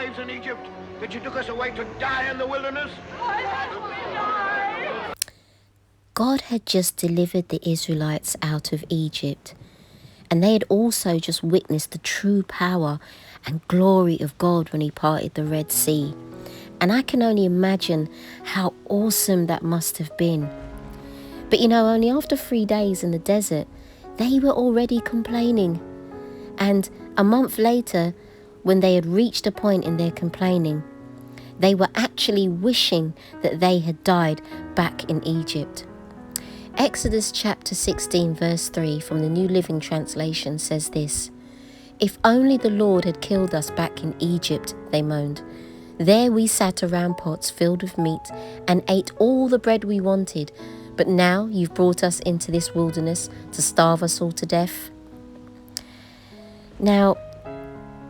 slaves in Egypt, that you took us away to die in the wilderness? God had just delivered the Israelites out of Egypt, and they had also just witnessed the true power and glory of God when he parted the Red Sea. And I can only imagine how awesome that must have been. But only after 3 days in the desert, they were already complaining. And a month later, when they had reached a point in their complaining, they were actually wishing that they had died back in Egypt. Exodus chapter 16 verse 3 from the New Living Translation says this: "If only the Lord had killed us back in Egypt," they moaned. "There we sat around pots filled with meat and ate all the bread we wanted. But now you've brought us into this wilderness to starve us all to death." Now,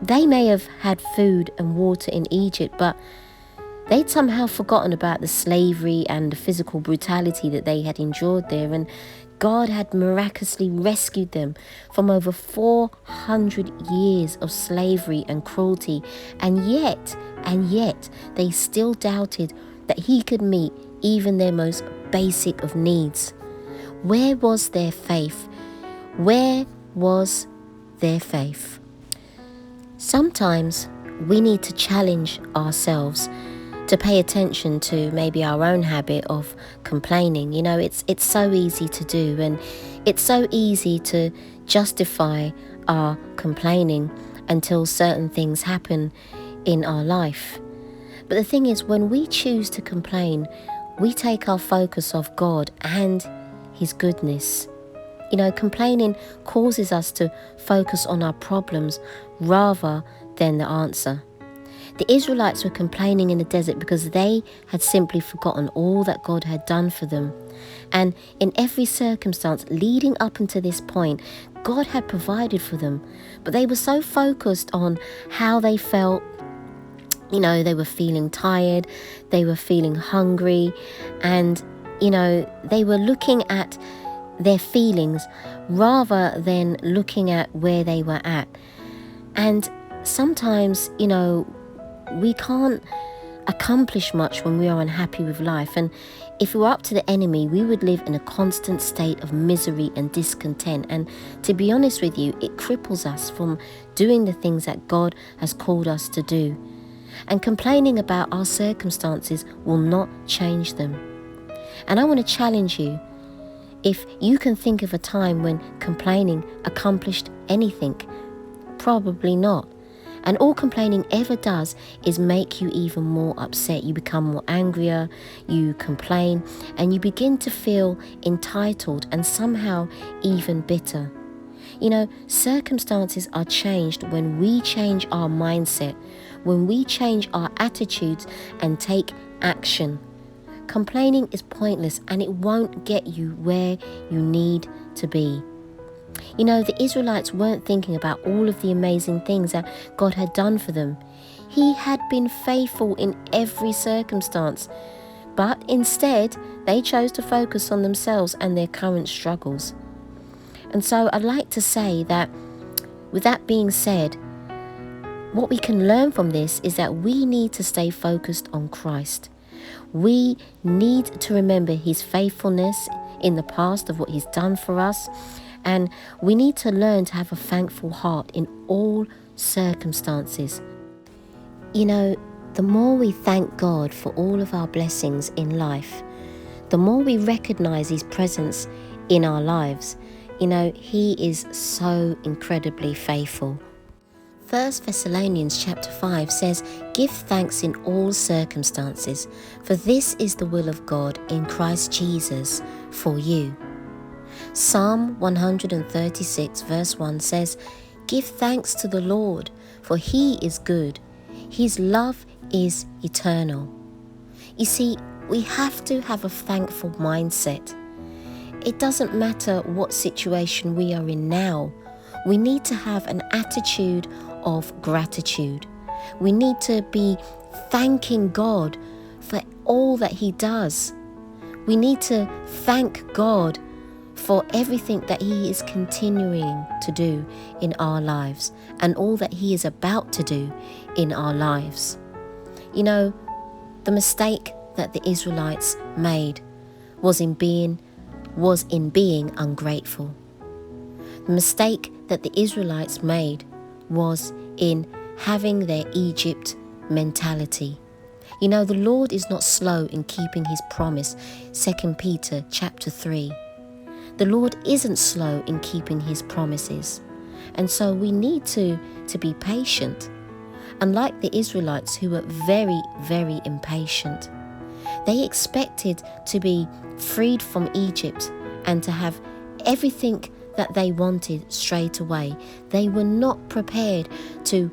they may have had food and water in Egypt, but they'd somehow forgotten about the slavery and the physical brutality that they had endured there, and God had miraculously rescued them from over 400 years of slavery and cruelty, and yet they still doubted that he could meet even their most basic of needs. Where was their faith? Where was their faith? Sometimes we need to challenge ourselves to pay attention to maybe our own habit of complaining. It's so easy to do, and it's so easy to justify our complaining until certain things happen in our life. But the thing is, when we choose to complain, we take our focus off God and his goodness. Complaining causes us to focus on our problems rather than the answer. The Israelites were complaining in the desert because they had simply forgotten all that God had done for them. And in every circumstance leading up until this point, God had provided for them. But they were so focused on how they felt. They were feeling tired, they were feeling hungry, and, they were looking at their feelings rather than looking at where they were at. And sometimes, we can't accomplish much when we are unhappy with life. And if we were up to the enemy, we would live in a constant state of misery and discontent. And to be honest with you, it cripples us from doing the things that God has called us to do. And complaining about our circumstances will not change them. And I want to challenge you. If you can think of a time when complaining accomplished anything, probably not. And all complaining ever does is make you even more upset. You become more angrier, you complain, and you begin to feel entitled and somehow even bitter. Circumstances are changed when we change our mindset, when we change our attitudes and take action. Complaining is pointless, and it won't get you where you need to be. The Israelites weren't thinking about all of the amazing things that God had done for them. He had been faithful in every circumstance, but instead they chose to focus on themselves and their current struggles. And so I'd like to say that, with that being said, what we can learn from this is that we need to stay focused on Christ. We need to remember his faithfulness in the past of what he's done for us. And we need to learn to have a thankful heart in all circumstances. The more we thank God for all of our blessings in life, the more we recognize his presence in our lives. He is so incredibly faithful. 1 Thessalonians chapter 5 says, "Give thanks in all circumstances, for this is the will of God in Christ Jesus for you." Psalm 136 verse 1 says, "Give thanks to the Lord, for he is good. His love is eternal." You see, we have to have a thankful mindset. It doesn't matter what situation we are in now. We need to have an attitude of gratitude. We need to be thanking God for all that he does. We need to thank God for everything that he is continuing to do in our lives and all that he is about to do in our lives. You know, the mistake that the Israelites made was in being ungrateful. The mistake that the Israelites made was in having their Egypt mentality. You know, the Lord is not slow in keeping his promise. 2 Peter chapter 3. The Lord isn't slow in keeping his promises. And so we need to be patient. Unlike the Israelites, who were very, very impatient, they expected to be freed from Egypt and to have everything that they wanted straight away. They were not prepared to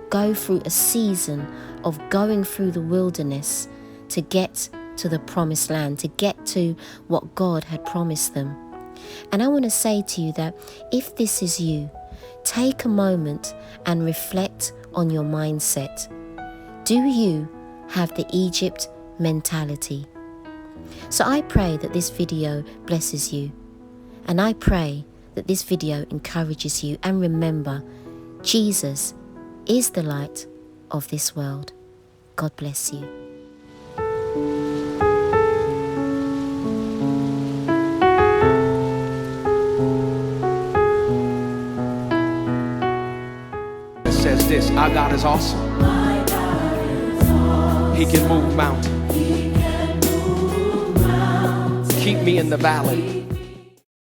go through a season of going through the wilderness to get to the promised land, to get to what God had promised them. And I want to say to you that if this is you, take a moment and reflect on your mindset. Do you have the Egypt mentality? So I pray that this video blesses you, and I pray that this video encourages you. And remember, Jesus is the light of this world. God bless you. It says this: our God is awesome. He can move mountains. Keep me in the valley